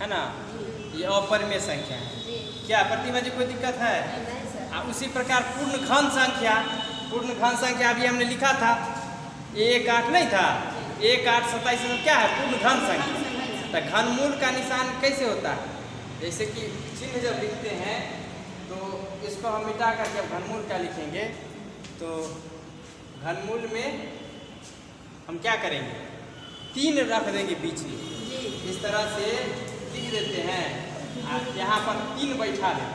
है ना, ये अपरिमेय संख्या है। क्या प्रतिमा जी कोई दिक्कत है? अब उसी प्रकार पूर्ण घन संख्या अभी हमने लिखा था 1 8 नहीं था, 1 8 27 क्या है? पूर्ण घन संख्या। तो घनमूल का निशान कैसे होता है? जैसे कि चिन्ह जब लिखते हैं तो इसको हम मिटा कर जब घनमूल का लिखेंगे तो घनमूल में हम क्या करेंगे? 3 रख देंगे बीच में, इस तरह से लिख देते हैं। यहाँ पर 3 बैठा देते हैं।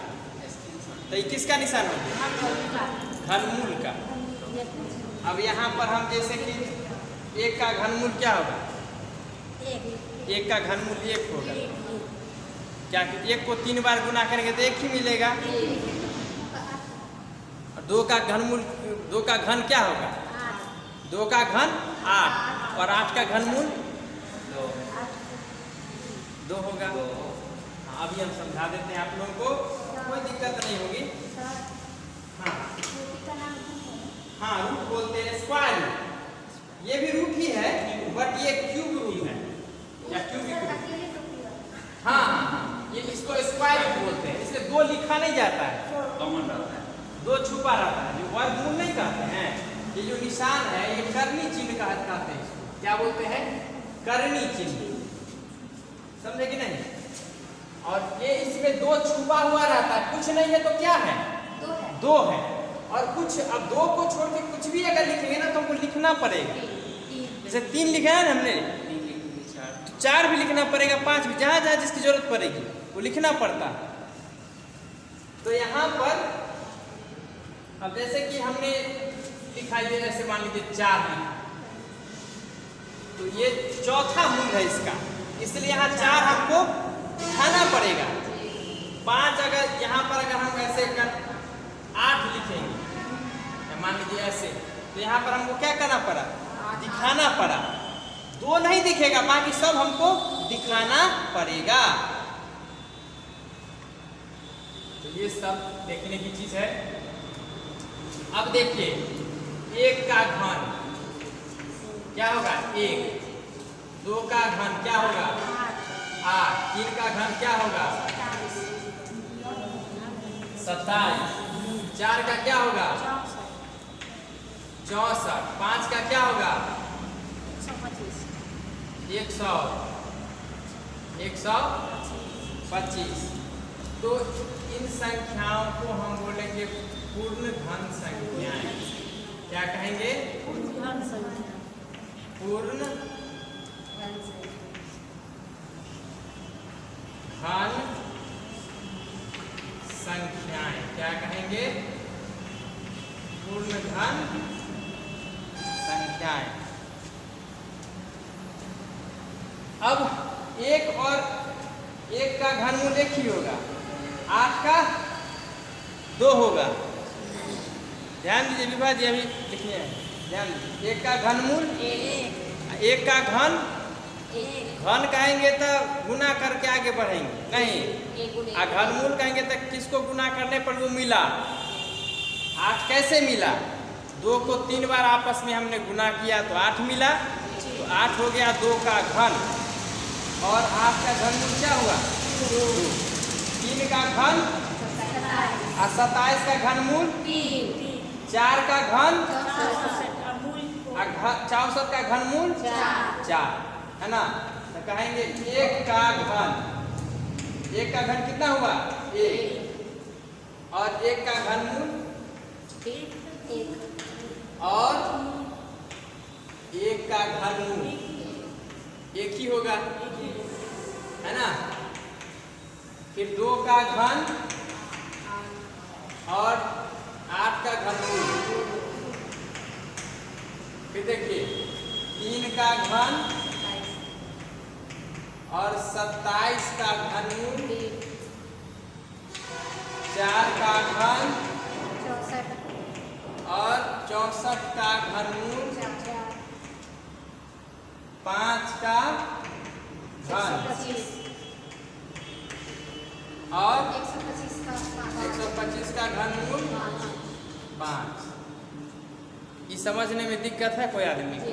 तो ये किसका निशान होता है? घनमूल का। अब यहाँ पर हम जैसे कि 1 का घनमूल क्या होगा? 1 का घनमूल 1 होगा। क्या 1 को 3 बार गुना करेंगे तो 1 ही मिलेगा। और 2 का घनमूल, 2 का घन क्या होगा? 2 का घन 8 और 8 का घनमूल 2 होगा। हाँ, अभी हम समझा देते हैं आप लोगों को, कोई दिक्कत नहीं होगी। हाँ, रूट बोलते हैं, स्क्वायर रूट। ये भी रूट ही है बट ये क्यूब रूट है या क्यूबिक रूट। हाँ, ये इसको स्क्वायर रूट बोलते हैं। इसलिए 2 लिखा नहीं जाता है, कॉमन रहता है, 2 छुपा रहता है। जो वर्गमूल नहीं कहते हैं, ये जो निशान है ये करनी चिन्ह कहते हैं। इसको क्या बोलते हैं? करनी चिन्ह। समझे कि नहीं? और ये इसमें 2 छुपा हुआ रहता है, कुछ नहीं है तो क्या है? 2 है। और कुछ, अब 2 को छोड़ के कुछ भी अगर लिखेंगे ना तो हमको लिखना पड़ेगा। जैसे 3 लिखे हैं ना हमने, 4 भी लिखना पड़ेगा, 5 भी, जहाँ जहाँ जिसकी जरूरत पड़ेगी वो लिखना पड़ता है। तो यहाँ पर अब जैसे कि हमने लिखा है, जैसे मान लीजिए 4 लिखा, तो ये चौथा मूल है इसका, इसलिए यहाँ 4 हमको लिखाना पड़ेगा। 5 अगर यहाँ पर अगर हम ऐसे कर 8 लिखेंगे, मान लीजिए ऐसे, तो यहाँ पर हमको क्या करना पड़ा? दिखाना पड़ा। 2 नहीं दिखेगा, बाकी सब हमको दिखाना पड़ेगा। तो ये सब देखने की चीज है। अब देखिए 1 का घन क्या होगा? 1। 2 का घन क्या होगा? 8। 3 का घन क्या होगा? 27। 4 का क्या होगा? 64। 5 का क्या होगा? 125। तो इन संख्याओं को हम बोलेंगे पूर्ण घन संख्याएं। क्या कहेंगे? पूर्ण घन संख्याएं। क्या कहेंगे? पूर्ण घन संख्याएं। अब 1 और 1 का घनमूल 1 ही होगा, 8 का 2 होगा। ध्यान दीजिए विभा जी, अभी लिखिए, ध्यान दीजिए। 1 का घनमूल 1 का घन कहेंगे तो गुना करके आगे बढ़ेंगे नहीं, घनमूल कहेंगे तो किसको गुना करने पर वो मिला? 8 कैसे मिला? 2 को 3 बार आपस में हमने गुना किया तो 8 मिला। तो 8 हो गया 2 का घन, और 8 का घनमूल क्या हुआ? 2। 3 का घन और 27 का घनमूल 4 का घन और 64 का घनमूल 4, है ना? तो कहेंगे 1 का घन, 1 का घन कितना हुआ? 1, और 1 का घनमूल 1, और 1 का घनमूल 1 ही होगा, है ना? फिर 2 का घन और 8 का घनमूल। फिर देखिए 3 का घन और 27 का घनमूल, 4 का घन और 64 का घनमूल, 5 का घन और 125 का घनमूल 5। ये समझने में दिक्कत है कोई आदमी को?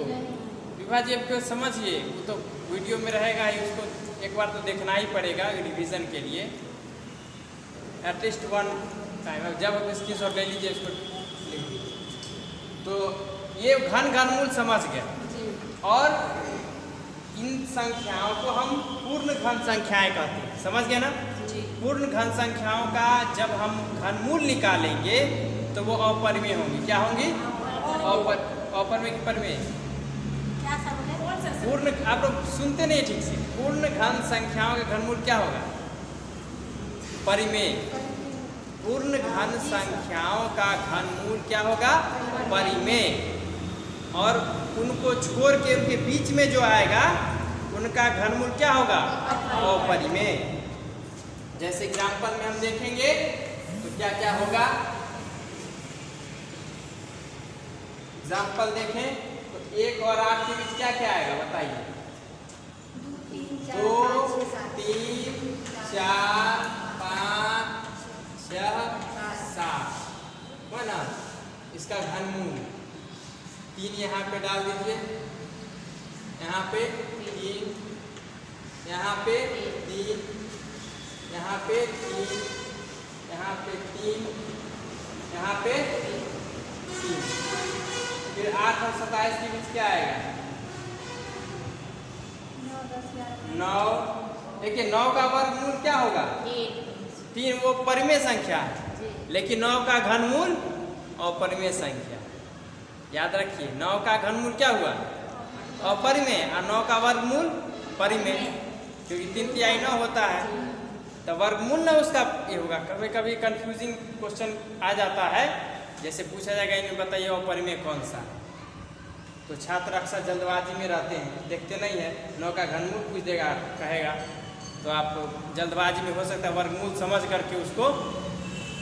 विभा जी अब क्यों समझिए, वो तो वीडियो में रहेगा ही, उसको एक एक बार तो देखना ही पड़ेगा रिवीजन के लिए, एटलीस्ट वन टाइम। जब आप स्क्रीनशॉट ले लीजिए इसको लिख दीजिए। तो ये घन घनमूल समझ गए, और इन संख्याओं को हम पूर्ण घन संख्याएं कहते हैं, समझ गए ना। पूर्ण घन संख्याओं का जब हम घनमूल निकालेंगे तो वो अपरिमेय होंगी। क्या होंगी? अपरिमेय की परिमेय। पूर्ण, आप लोग सुनते नहीं ठीक से। पूर्ण घन संख्याओं का घनमूल क्या होगा? परिमेय। पूर्ण घन संख्याओं का घनमूल क्या होगा? परिमेय। और उनको छोड़ के उनके बीच में जो आएगा उनका घनमूल क्या होगा? अपरिमेय। जैसे एग्जाम्पल में हम देखेंगे तो क्या क्या होगा। एग्जाम्पल देखें तो 1 और 8 के बीच क्या क्या आएगा बताइए? 2, 3, 4, 5, 6, 7 है ना। इसका घनमूल 3 यहाँ पे डाल दीजिए, यहाँ पे 3, यहाँ पे 3, यहाँ पे 3, यहाँ पे 3, यहाँ पे 3। फिर 8 और 27 के बीच क्या आएगा? 9। देखिए 9 का वर्गमूल क्या होगा? 3। वो परिमेय संख्या है, लेकिन 9 का घनमूल अपरिमेय संख्या। याद रखिए 9 का घनमूल क्या हुआ? अपरिमेय, और 9 का वर्गमूल परिमेय, क्योंकि 3 तिहाई 9 होता है तो वर्गमूल ना उसका ये होगा। कभी कभी कंफ्यूजिंग क्वेश्चन आ जाता है, जैसे पूछा जाएगा इन्हें बताइए अपरिमेय कौन सा, तो छात्र अक्सर जल्दबाजी में रहते हैं, देखते नहीं है। 9 का घनमूल पूछ देगा, कहेगा, तो आप जल्दबाजी में हो सकता है वर्गमूल समझ करके उसको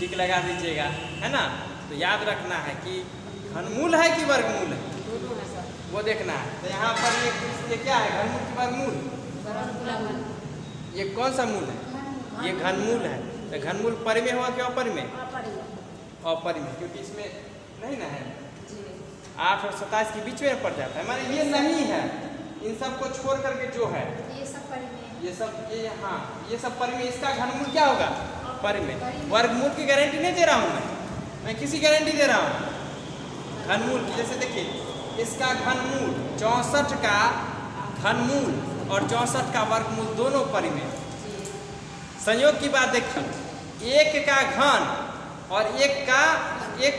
टिक लगा दीजिएगा, है ना। तो याद रखना है कि घनमूल है कि वर्गमूल है, वो देखना है। तो यहाँ पर ये क्या है? घनमूल की वर्गमूल? ये कौन सा मूल है? ये घनमूल है। तो घनमूल परिमेय हुआ क्या अपरिमेय? अपरिमेय, क्योंकि इसमें नहीं ना है। 8 और 27 के बीच में पड़ जाता है, माने ये नहीं है। इन सब को छोड़ करके जो है ये सब परिमेय, हाँ ये सब परिमेय। इसका घनमूल क्या होगा? परिमेय। वर्गमूल की गारंटी नहीं दे रहा हूँ मैं किसी गारंटी दे रहा हूँ घनमूल की। जैसे देखिए इसका घनमूल 64 का घनमूल और 64 का वर्गमूल दोनों परिमेय। संयोग की बात देखिए, 1 का घन और 1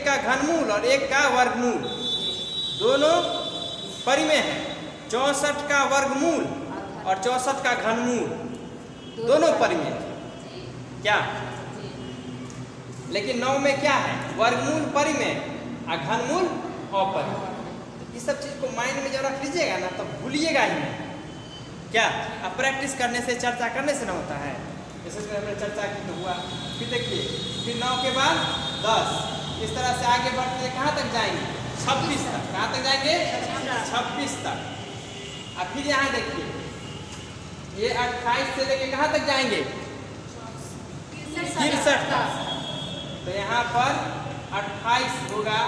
का घनमूल और 1 का वर्गमूल दोनों परिमेय है। 64 का वर्गमूल और 64 का घनमूल दोनों परिमेय क्या? लेकिन 9 में क्या है? वर्गमूल परिमेय और घनमूल अपरिमेय। इस सब चीज को माइंड में जब रख लीजिएगा ना तो भूलिएगा ही नहीं। क्या अब प्रैक्टिस करने से, चर्चा करने से ना होता है। जैसे हमने चर्चा की तो हुआ। फिर देखिए, फिर 9 के बाद 10, इस तरह से आगे बढ़ते कहाँ तक जाएंगे? 26 तक। कहाँ तक जाएंगे? 26 तक। अब फिर यहाँ देखिए, ये 28 से लेके कहाँ तक जाएंगे? 63 तक। तो यहाँ पर 28 होगा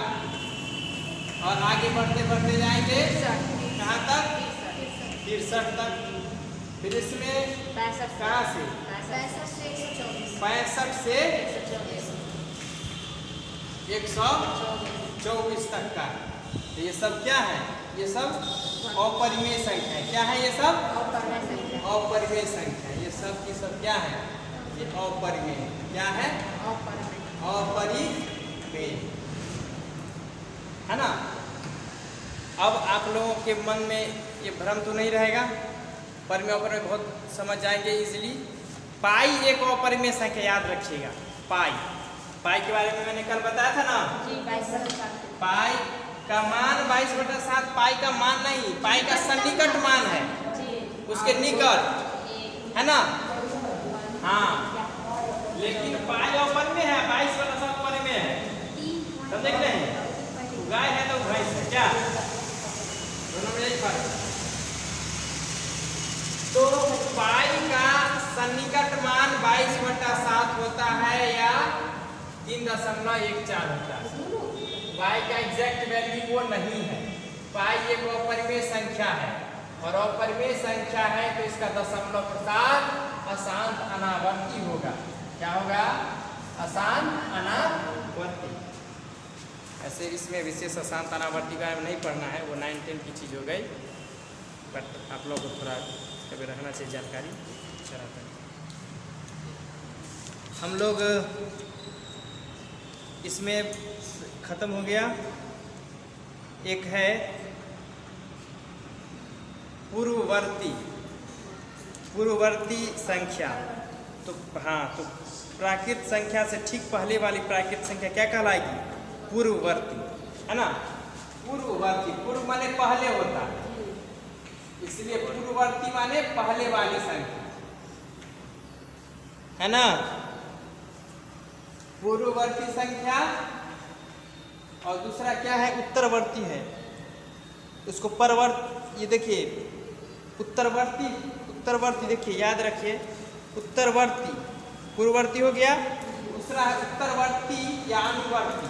और आगे बढ़ते बढ़ते जाएंगे कहाँ तक? 63 तक। फिर इसमें 65 कहाँ से? 65 से 124 तक का। तो ये सब क्या है? ये सब अपरिमेय संख्या है। क्या है ये सब? अपरिमेय संख्या। ये सब की सब क्या है? ये अपरिमेय। क्या है? अपरिमेय, है ना। अब आप लोगों के मन में ये भ्रम तो नहीं रहेगा, परिमेय अपरिमेय बहुत समझ जाएंगे इजीली। पाई एक अपरिमेय संख्या, याद रखिएगा। पाई के बारे में मैंने कल बताया था ना। पाई का मान 22/7। पाई का मान नहीं, पाई का सन्निकट मान है, उसके निकट, है ना। हाँ, लेकिन पाई अपरिमेय है, 22/7 परिमेय है। समझे कि नहीं? गाय है तो भैंस है, क्या दोनों में यही फर्क है। तो पाई का सन्निकट मान 22/7 होता है या 3.14 होता है। पाई का एग्जैक्ट वैल्यू वो नहीं है। पाई एक अपरिमेय संख्या है, और अपरिमेय संख्या है तो इसका दशमलव के साथ अशांत अनावर्ती होगा। क्या होगा? अशांत अनावर्ती। ऐसे इसमें विशेष अशांत अनावर्ती का नहीं पढ़ना है, वो 9-10 की चीज़ हो गई, बट आप लोगों को थोड़ा कभी रखना चाहिए जानकारी। अच्छा रहता है। हम लोग इसमें ख़त्म हो गया। एक है पूर्ववर्ती संख्या। तो हाँ, तो प्राकृत संख्या से ठीक पहले वाली प्राकृत संख्या क्या कहलाएगी? पूर्ववर्ती, है ना? पूर्ववर्ती, पूर्व माने पहले होता है, इसलिए पूर्ववर्ती माने पहले वाली संख्या, है ना? पूर्ववर्ती संख्या। और दूसरा क्या है? उत्तरवर्ती है। उसको परवर्त, ये देखिए उत्तरवर्ती देखिए, याद रखिए, उत्तरवर्ती। पूर्ववर्ती हो गया, दूसरा है उत्तरवर्ती या अनुवर्ती।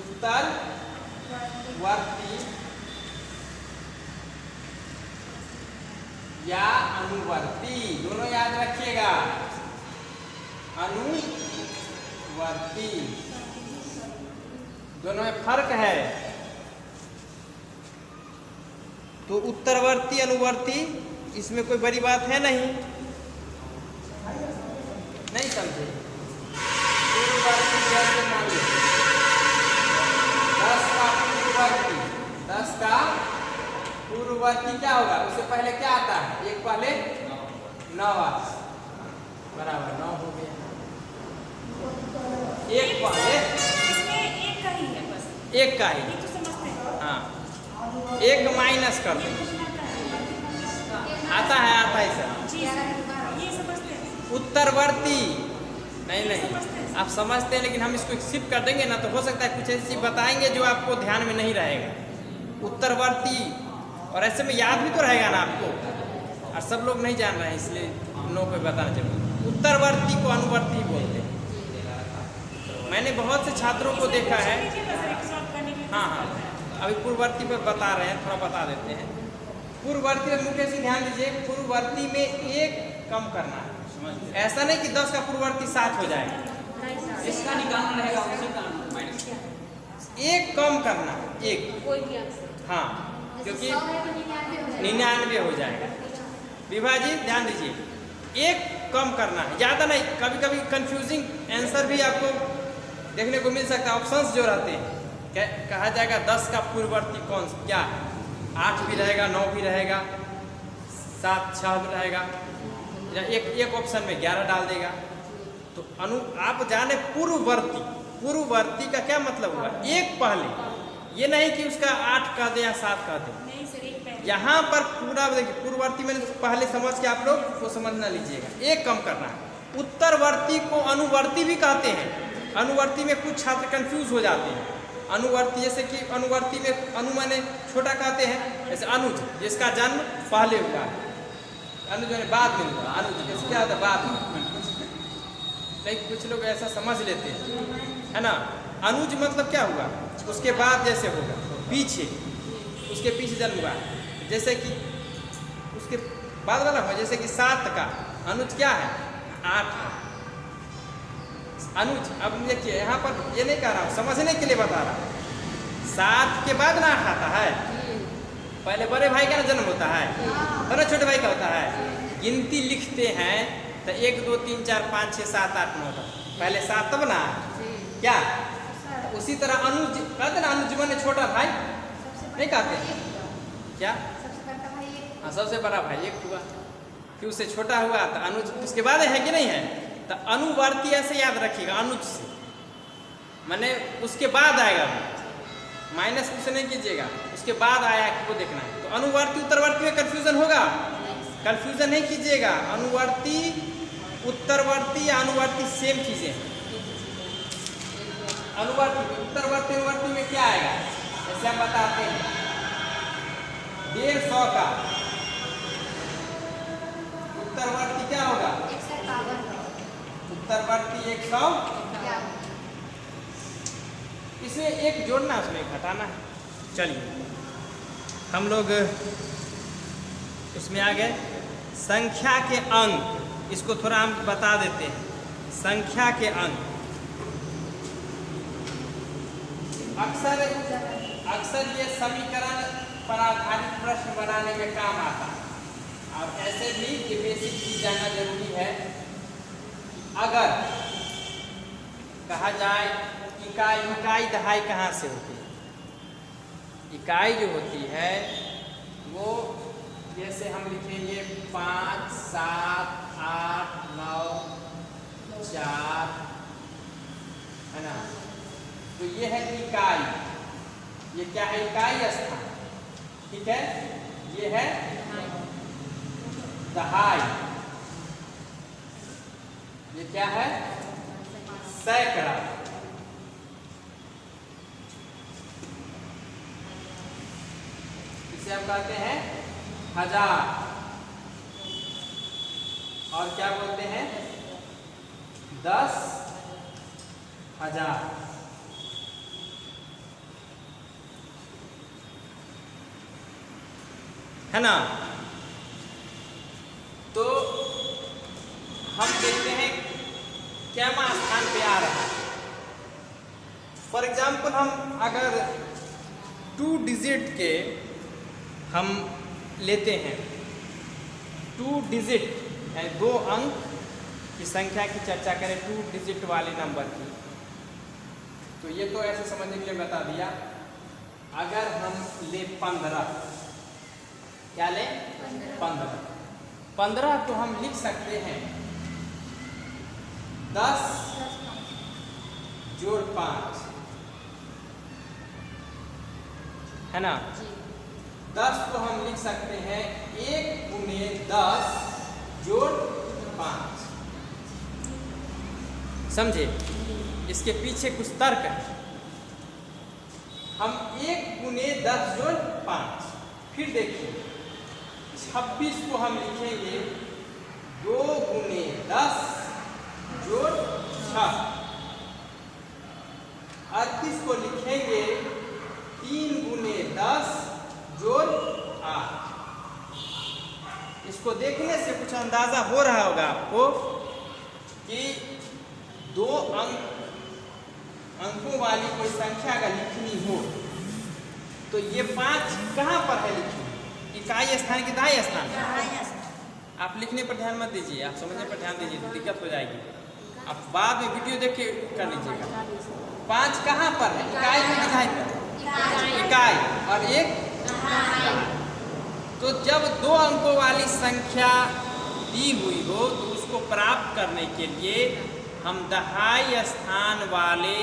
उत्तरवर्ती या अनुवर्ती, दोनों याद रखिएगा। अनुवर्ती, दोनों में फर्क है। तो उत्तरवर्ती अनुवर्ती, इसमें कोई बड़ी बात है नहीं समझे? पूर्ववर्ती जैसे मान लो 10 का पूर्ववर्ती, 10 का पूर्ववर्ती क्या होगा? उससे पहले क्या आता है? एक पहले 9 आता है, बराबर 9 हो गया। एक पहले एक का ही, हाँ, एक माइनस कर दो, आता है सर। उत्तरवर्ती नहीं आप समझते हैं, लेकिन हम इसको शिफ्ट कर देंगे ना, तो हो सकता है कुछ ऐसी चीज बताएंगे जो आपको ध्यान में नहीं रहेगा। उत्तरवर्ती, और ऐसे में याद भी तो रहेगा ना आपको, और सब लोग नहीं जान रहे हैं, इसलिए नो पे बताना चाहिए। उत्तरवर्ती को अनुवर्ती बोलते हैं। मैंने बहुत से छात्रों को देखा है। हाँ, अभी पूर्ववर्ती पर बता रहे हैं, थोड़ा बता देते हैं। पूर्ववर्ती में मुख्य से ध्यान दीजिए, पूर्ववर्ती में एक कम करना है। ऐसा नहीं कि 10 का पूर्ववर्ती 7 हो जाएगा, इसका निकालना रहेगा, एक कम करना, एक, हाँ, क्योंकि 99 हो जाएगा। विभाजित, ध्यान दीजिए, एक कम करना है, ज़्यादा नहीं। कभी कभी कंफ्यूजिंग आंसर भी आपको देखने को मिल सकता है। ऑप्शंस जो रहते हैं, कहा जाएगा 10 का पूर्ववर्ती कौन सा, क्या 8 भी रहेगा, 9 भी रहेगा, 7, 6 भी रहेगा, या एक ऑप्शन में 11 डाल देगा। तो आप जाने पूर्ववर्ती का क्या मतलब हुआ? एक पहले, ये नहीं कि उसका 8 कह दे या 7 कह दे। यहाँ पर पूरा देखिए, पूर्ववर्ती में पहले समझ के आप लोग वो समझना लीजिएगा, एक कम करना है। उत्तरवर्ती को अनुवर्ती भी कहते हैं। अनुवर्ती में कुछ छात्र कंफ्यूज हो जाते हैं। अनुवर्ती, जैसे कि अनुवर्ती में अनु माने छोटा कहते हैं, जैसे अनुज जिसका जन्म पहले हुआ है, अनुज ने बाद में हुआ, अनुज जैसे क्या होता है बाद में, नहीं कुछ लोग ऐसा समझ लेते हैं, है ना? अनुज मतलब क्या हुआ? उसके बाद जैसे होगा, पीछे, उसके पीछे जन्म हुआ, जैसे कि उसके बाद वाला हुआ, जैसे कि 7 का अनुज क्या है? 8 है अनुज। अब देखिए यहाँ पर ये नहीं कह रहा हूँ, समझने के लिए बता रहा हूँ। 7 के बाद ना 8 आता है, पहले बड़े भाई का ना जन्म होता है, तो ना छोटे भाई का होता है। गिनती लिखते हैं तो 1 2 3 4 5 6 7 8 9 तक, पहले 7 तब ना क्या? तो उसी तरह अनुज कहते ना, अनुज माने छोटा भाई, नहीं कहते क्या? हाँ, सबसे बड़ा भाई एक हुआ, फिर उससे छोटा हुआ तो अनुज, उसके बाद है कि नहीं है? तो अनुवर्ती ऐसे याद रखिएगा, अनुज से माने उसके बाद आएगा, माइनस कुछ नहीं कीजिएगा, उसके बाद आया कि वो देखना है। तो अनुवर्ती उत्तरवर्ती में कंफ्यूजन होगा, कंफ्यूजन नहीं कीजिएगा। अनुवर्ती उत्तरवर्ती या अनुवर्ती सेम चीजें हैं। अनुवर्ती उत्तरवर्ती अनुवर्ती में क्या आएगा? जैसे हम बताते हैं 150 का उत्तरवर्ती क्या होगा? उत्तरवर्ती 100। इसमें एक जोड़ना, उसमें एक हटाना है। चलिए हम लोग उसमें आ गए संख्या के अंक, इसको थोड़ा हम बता देते हैं। संख्या के अंक अक्सर ये समीकरण पर आधारित प्रश्न बनाने में काम आता है। और ऐसे भी ये बेसिक चीज जानना जरूरी है। अगर कहा जाए इकाई दहाई कहाँ से होती है? इकाई जो होती है वो जैसे हम लिखेंगे 5, 7, 8, 9, 4, है ना। तो ये है इकाई, ये क्या है? इकाई स्थान, ठीक है। ये है दहाई, ये क्या है? सैकड़ा। इसे हम कहते हैं हजार, और क्या बोलते हैं? 10,000। है ना। तो हम देखते हैं क्या स्थान पे आ रहा है। फॉर एग्जाम्पल हम अगर 2 डिजिट के हम लेते हैं, 2 डिजिट यानी 2 अंक की संख्या की चर्चा करें, 2 डिजिट वाले नंबर की, तो ये तो ऐसे समझने के लिए बता दिया। अगर हम ले 15, क्या ले? 15 तो हम लिख सकते हैं 10 जोड़ 5, है ना। 10 को हम लिख सकते हैं 1 गुने 10 जोड़ 5। समझे? इसके पीछे कुछ तर्क है। हम 1 गुने 10 जोड़ 5, फिर देखिए 26 को हम लिखेंगे 2 गुने 10 जोड़ 6। 38 को लिखेंगे 3 गुने 10 जोड़ 8। इसको देखने से कुछ अंदाजा हो रहा होगा आपको कि 2 अंकों वाली कोई संख्या अगर लिखनी हो तो ये 5 कहाँ पर है लिखी? इकाई स्थान की दहाई स्थान? आप लिखने पर ध्यान मत दीजिए, आप समझने पर ध्यान दीजिए, दिक्कत हो जाएगी। आप बाद में वीडियो देख के कर लीजिएगा। 5 कहाँ पर है? इकाई की दहाई पर? इकाई और एक दहाई। तो जब 2 अंकों वाली संख्या दी हुई हो तो उसको प्राप्त करने के लिए हम दहाई स्थान वाले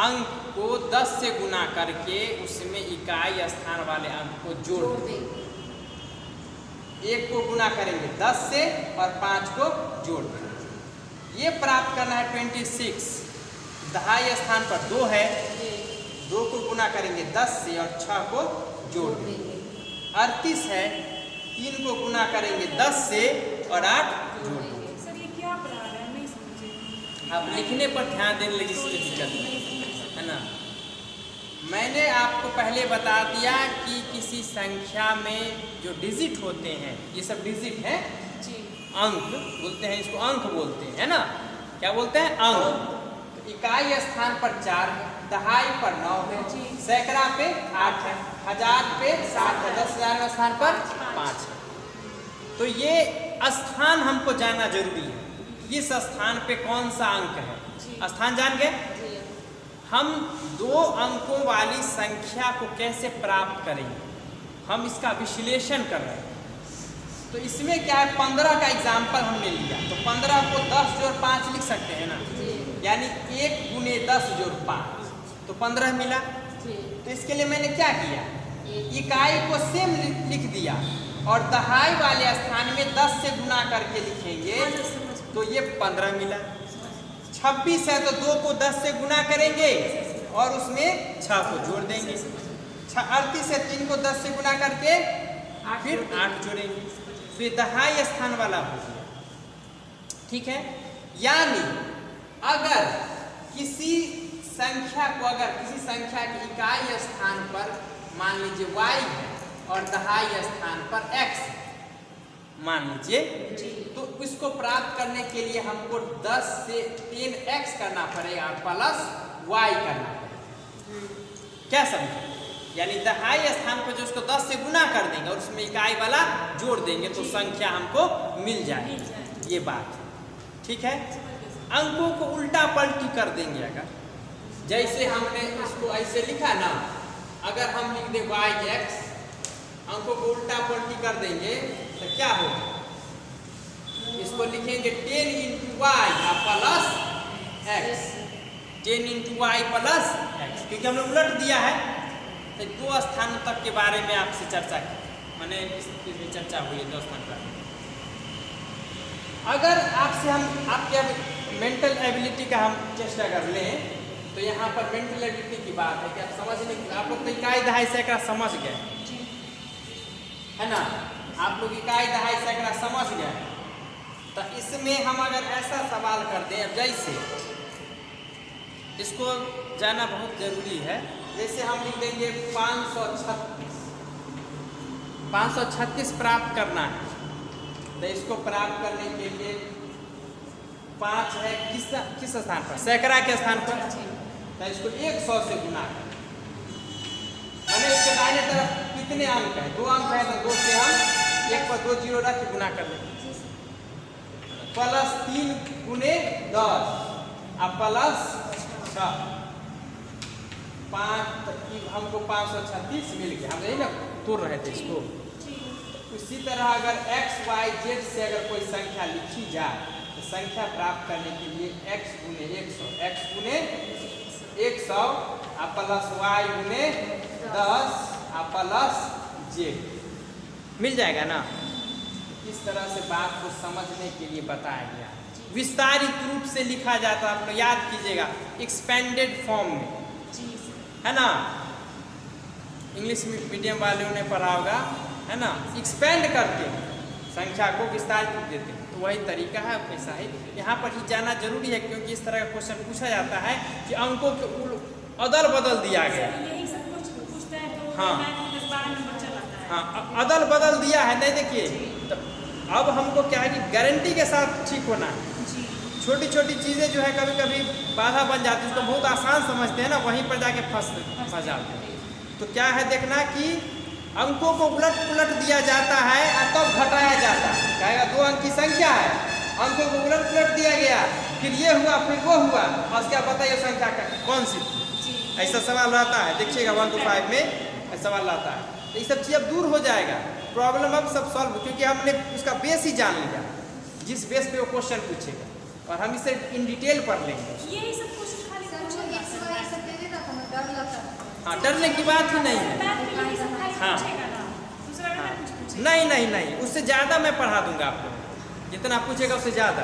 अंक को 10 से गुना करके उसमें इकाई स्थान वाले अंक को जोड़ देंगे। 1 को गुना करेंगे 10 से और 5 को जोड़ देंगे। ये प्राप्त करना है 26। दहाई स्थान पर 2 है, 2 को गुना करेंगे 10 से और 6 को जोड़ देंगे। 38 है, 3 को गुना करेंगे 10 से और 8 जोड़ देंगे। आप लिखने पर ध्यान देने लगी है ना। मैंने आपको पहले बता दिया कि किसी संख्या में जो डिजिट होते हैं, ये सब डिजिट हैं, अंक बोलते हैं, इसको अंक बोलते हैं, है ना। क्या बोलते हैं? अंक। तो इकाई स्थान पर 4 है, दहाई पर 9 है, सैकड़ा पे 8 है, हजार पे 7 है, 10,000 स्थान पर 5 है। तो ये स्थान हमको जानना जरूरी है। इस स्थान पे कौन सा अंक है? स्थान जान गए? हम 2 अंकों वाली संख्या को कैसे प्राप्त करेंगे? हम इसका विश्लेषण कर रहे हैं। तो इसमें क्या है, 15 का एग्जाम्पल हमने लिया, तो 15 को 10 जोड़ 5 लिख सकते हैं ना, यानी 1 गुने 10 जोड़ 5, तो 15 मिला। तो इसके लिए मैंने क्या किया, इकाई को सेम लिख दिया और दहाई वाले स्थान में 10 से गुना करके लिखेंगे, तो ये 15 मिला। 26 है तो 2 को 10 से गुना करेंगे और उसमें 6 को जोड़ देंगे। 38 है, 3 को 10 से गुना करके फिर 8 जोड़ेंगे, फिर दहाई स्थान वाला हो गया। ठीक है। यानी अगर किसी संख्या की इकाई स्थान पर मान लीजिए y है और दहाई स्थान पर x है, मान लीजिए। तो इसको प्राप्त करने के लिए हमको 10 से 10x करना पड़ेगा प्लस y करना पड़ेगा। क्या समझे? यानी दहाई स्थान पर जो उसको 10 से गुना कर देंगे और उसमें इकाई वाला जोड़ देंगे तो संख्या हमको मिल जाएगी। ये बात है, ठीक है। अंकों को उल्टा पलटी कर देंगे। अगर जैसे हमने इसको ऐसे लिखा ना, अगर हम लिख दे y(x), अंकों को उल्टा पलटी कर देंगे तो क्या होगा? इसको लिखेंगे 10 × y plus x, 10 × y plus x, क्योंकि हमने उलट दिया है। तो 2 स्थानों तक के बारे में आपसे चर्चा की, मैंने इसमें चर्चा हुई है 2 स्थान पर। अगर आपसे हम आपके मेंटल एबिलिटी का हम चेष्टा कर लें तो यहाँ पर मेंटल एबिलिटी की बात है कि आप समझने की, आप लोग तो इकाई दहाई सैकड़ा समझ गए है ना, आप लोग इकाई दहाई सैकड़ा समझ गए। तो इसमें हम अगर ऐसा सवाल कर दें, अब जैसे इसको जाना बहुत जरूरी है। जैसे हम लिख देंगे 536 प्राप्त करना है। तो इसको प्राप्त करने के लिए 5 है किस स्थान पर? सैकड़ा के स्थान पर। तो इसको 100 से गुना करें। मैंने इसके दाहिने तरफ कितने अंक है? 2 अंक है, तो 2 से हम 1 पर 2 जीरो रख के गुना कर लेंगे। प्लस 3 × 10 और प्लस 6, 5 हमको 536 मिल गया। हम यही ना तोड़ रहे थे इसको। उसी तरह अगर x, y, z से अगर कोई संख्या लिखी जाए तो संख्या प्राप्त करने के लिए x × 100 और प्लस y × 10 और प्लस z मिल जाएगा ना। इस तरह से बात को समझने के लिए बताया गया। विस्तारित रूप से लिखा जाता है, आप लोग याद कीजिएगा, एक्सपेंडेड फॉर्म में, है ना। इंग्लिश मीडियम वालों ने पढ़ा होगा, है ना। एक्सपेंड करके संख्या को विस्तारित रूप देते हैं, तो वही तरीका है। ऐसा ही यहाँ पर ही जाना जरूरी है, क्योंकि इस तरह का क्वेश्चन पूछा जाता है कि अंकों के अदल बदल दिया गया। हाँ हाँ, अदल बदल दिया है। नहीं देखिए, तो अब हमको क्या है कि गारंटी के साथ ठीक होना है। छोटी छोटी चीज़ें जो है कभी कभी बाधा बन जाती है, उसको बहुत आसान समझते हैं ना, वहीं पर जाके फंस जाते हैं। तो क्या है देखना कि अंकों को उलट पुलट दिया जाता है और तब घटाया जाता है। कहेगा 2 अंक की संख्या है, अंकों को उलट पुलट दिया गया, फिर ये हुआ फिर वो हुआ, और उसके बाद बताइए संख्या कौन सी थी। ऐसा सवाल रहता है, देखिएगा 1 to 5 में ऐसा सवाल आता है। तो ये सब चीज़ अब दूर हो जाएगा, प्रॉब्लम अब सब सॉल्व, क्योंकि हमने उसका बेस ही जान लिया, जिस बेस पे वो क्वेश्चन पूछेगा, और हम इसे इन डिटेल पढ़ लेंगे। ये सब क्वेश्चन खाली हाँ, डरने की बात ही नहीं है। हाँ नहीं, उससे ज़्यादा मैं पढ़ा दूंगा आपको, जितना पूछेगा उससे ज़्यादा।